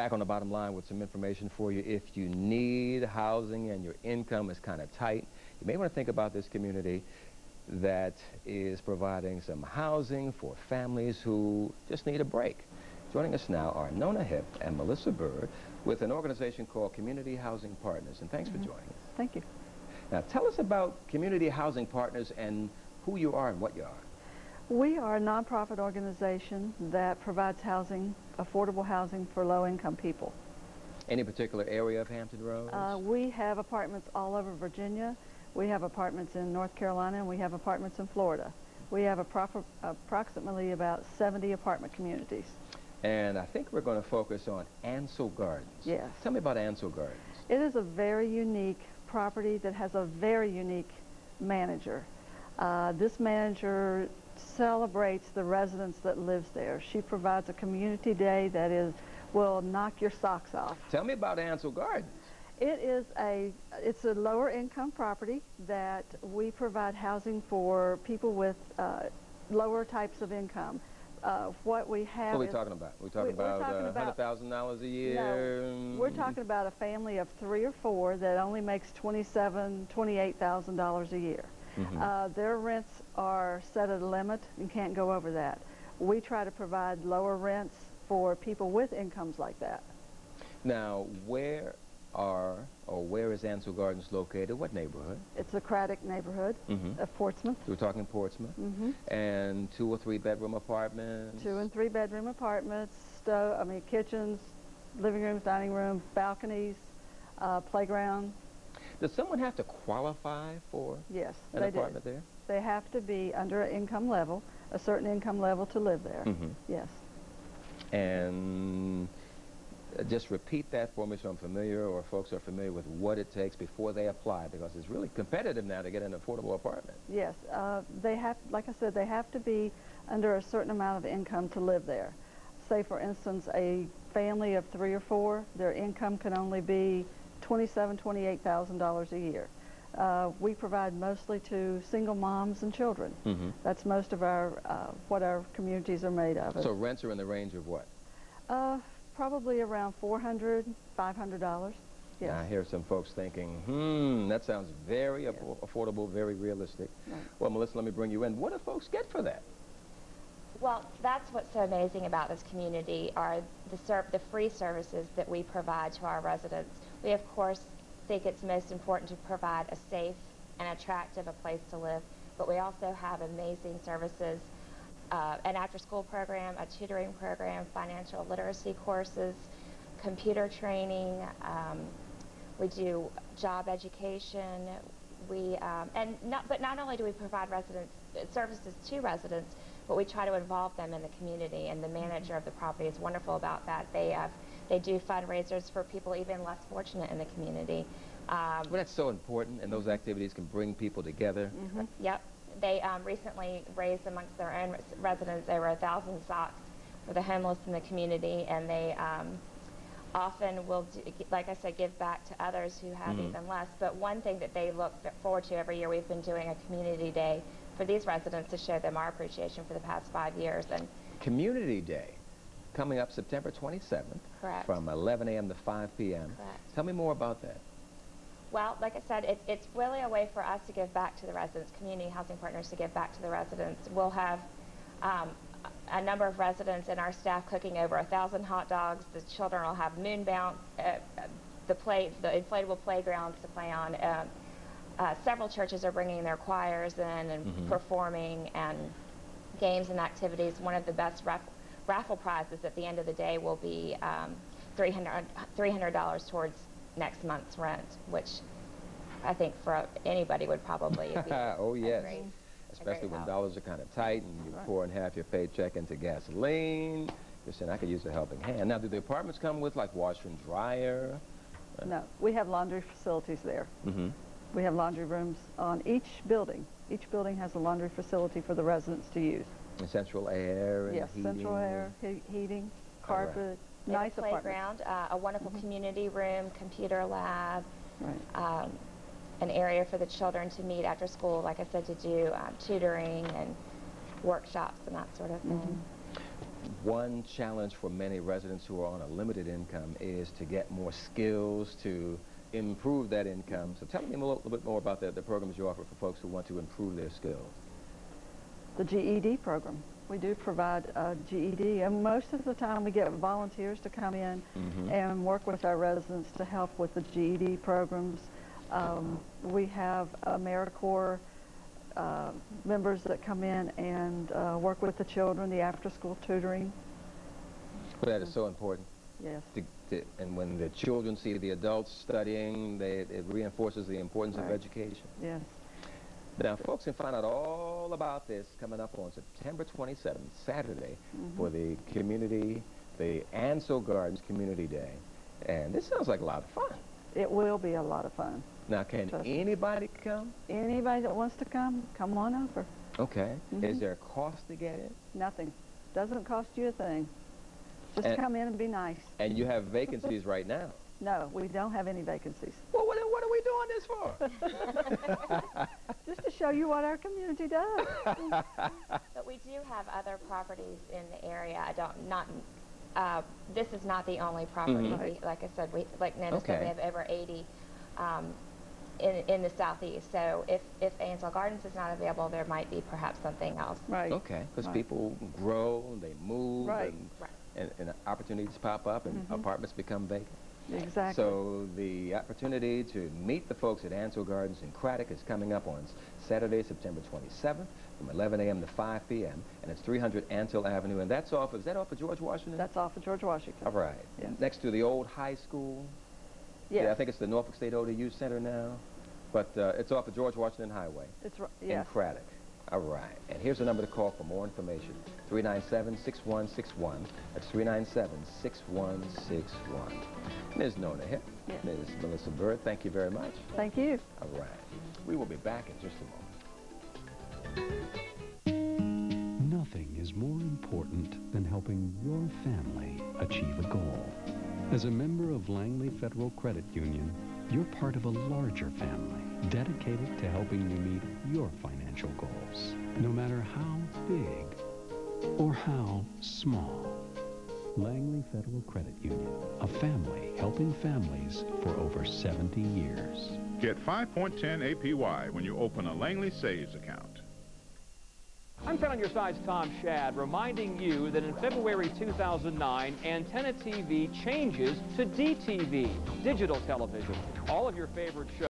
Back on the bottom line with some information for you. If you need housing and your income is kind of tight, you may want to think about this community that is providing some housing for families who just need a break. Joining us now are Nona Hipp and Melissa Byrd with an organization called Community Housing Partners. And thanks for joining us. Thank you. Now tell us about Community Housing Partners and who you are and what you are. We are a nonprofit organization that provides housing, affordable housing for low-income people. Any particular area of Hampton Roads? We have apartments all over Virginia. We have apartments in North Carolina, and we have apartments in Florida. We have approximately about 70 apartment communities. And I think we're going to focus on Ansell Gardens. Yes. Tell me about Ansell Gardens. It is a very unique property that has a very unique manager. This manager celebrates the residents that lives there. She provides a community day that will knock your socks off. Tell me about Ansell Gardens. It's a lower income property that we provide housing for people with lower types of income. What we have What are we talking about? We're talking about $100,000 a year? No, we're talking about a family of 3 or 4 that only makes $27,000, $28,000 a year. Their rents are set at a limit and can't go over that. We try to provide lower rents for people with incomes like that. Now, where is Ansell Gardens located? What neighborhood? It's a Craddock neighborhood of Portsmouth. We're talking Portsmouth. And 2 or 3 bedroom apartments? 2 and 3 bedroom apartments, kitchens, living rooms, dining rooms, balconies, playground. Does someone have to qualify for an apartment there? They have to be under an income level, a certain income level to live there. Yes. And just repeat that for me so I'm familiar, or folks are familiar with what it takes before they apply, because it's really competitive now to get an affordable apartment. Yes. They have, like I said, they have to be under a certain amount of income to live there. Say, for instance, a family of 3 or 4, their income can only be $27,000, $28,000 a year. We provide mostly to single moms and children. That's most of what our communities are made of. So rents are in the range of what? Probably around $400, $500. Yes. Now, I hear some folks thinking, that sounds very affordable, very realistic. Right. Well, Melissa, let me bring you in. What do folks get for that? Well, that's what's so amazing about this community are the free services that we provide to our residents. We, of course, think it's most important to provide a safe and attractive place to live, but we also have amazing services, an after-school program, a tutoring program, financial literacy courses, computer training. We do job education. But not only do we provide services to residents, but we try to involve them in the community, and the manager of the property is wonderful about that. They do fundraisers for people even less fortunate in the community. Well, that's so important, and those activities can bring people together. Yep. They recently raised amongst their own residents over 1,000 socks for the homeless in the community, and they often will, like I said, give back to others who have even less. But one thing that they look forward to every year, we've been doing a community day for these residents to show them our appreciation for the past 5 years. And Community Day coming up September 27th. Correct. From 11 a.m. to 5 p.m. Correct. Tell me more about that. Well, like I said, it's really a way for us to give back to the residents, Community Housing Partners to give back to the residents. We'll have a number of residents and our staff cooking over 1,000 hot dogs. The children will have moon bounce, the inflatable playgrounds to play on. Several churches are bringing their choirs in and performing, and games and activities. One of the best raffle prizes at the end of the day will be $300 towards next month's rent, which I think for anybody would probably be oh yes, great, especially when dollars are kind of tight and you're pouring half your paycheck into gasoline. You're saying I could use a helping hand. Now, do the apartments come with like washer and dryer? No, we have laundry facilities there. We have laundry rooms on each building. Each building has a laundry facility for the residents to use. And central air and heating? Central air, heating, carpet, nice playground, a wonderful community room, computer lab, an area for the children to meet after school, like I said, to do tutoring and workshops and that sort of thing. one challenge for many residents who are on a limited income is to get more skills to improve that income. So tell me a little bit more about the programs you offer for folks who want to improve their skills. The GED program. We do provide a GED, and most of the time we get volunteers to come in and work with our residents to help with the GED programs. We have AmeriCorps members that come in and work with the children, the after-school tutoring. Well, that is so important. Yes. And when the children see the adults studying, it reinforces the importance of education. Yes. Now, folks can find out all about this coming up on September 27th, Saturday, for the Ansell Gardens Community Day. And this sounds like a lot of fun. It will be a lot of fun. Now, can anybody come? Anybody that wants to come on over. Okay. Is there a cost to get in? Nothing. Doesn't cost you a thing. Just come in and be nice. And you have vacancies right now? No, we don't have any vacancies. Well, what are we doing this for? Just to show you what our community does. But we do have other properties in the area. This is not the only property. Like I said, like Nona said, we have over 80 in the southeast. So if Ansell Gardens is not available, there might be perhaps something else. Right. Okay, because people grow, they move, and opportunities pop up, and apartments become vacant. Exactly. So the opportunity to meet the folks at Ansell Gardens in Craddock is coming up on Saturday, September 27th, from 11 a.m. to 5 p.m. And it's 300 Ansell Avenue, and is that off of George Washington? That's off of George Washington. All right. Yes. Next to the old high school. Yes. Yeah, I think it's the Norfolk State ODU Center now, but it's off of George Washington Highway. In Craddock. All right. And here's the number to call for more information. 397-6161. That's 397-6161. Ms. Nona Hipp, Ms. Melissa Byrd, thank you very much. Thank you. All right. We will be back in just a moment. Nothing is more important than helping your family achieve a goal. As a member of Langley Federal Credit Union, you're part of a larger family dedicated to helping you meet your financial goals, no matter how big or how small. Langley Federal Credit Union, a family helping families for over 70 years. Get 5.10 APY when you open a Langley Saves account. I'm 10 on your side's Tom Shad, reminding you that in February 2009, Antenna TV changes to DTV, digital television. All of your favorite shows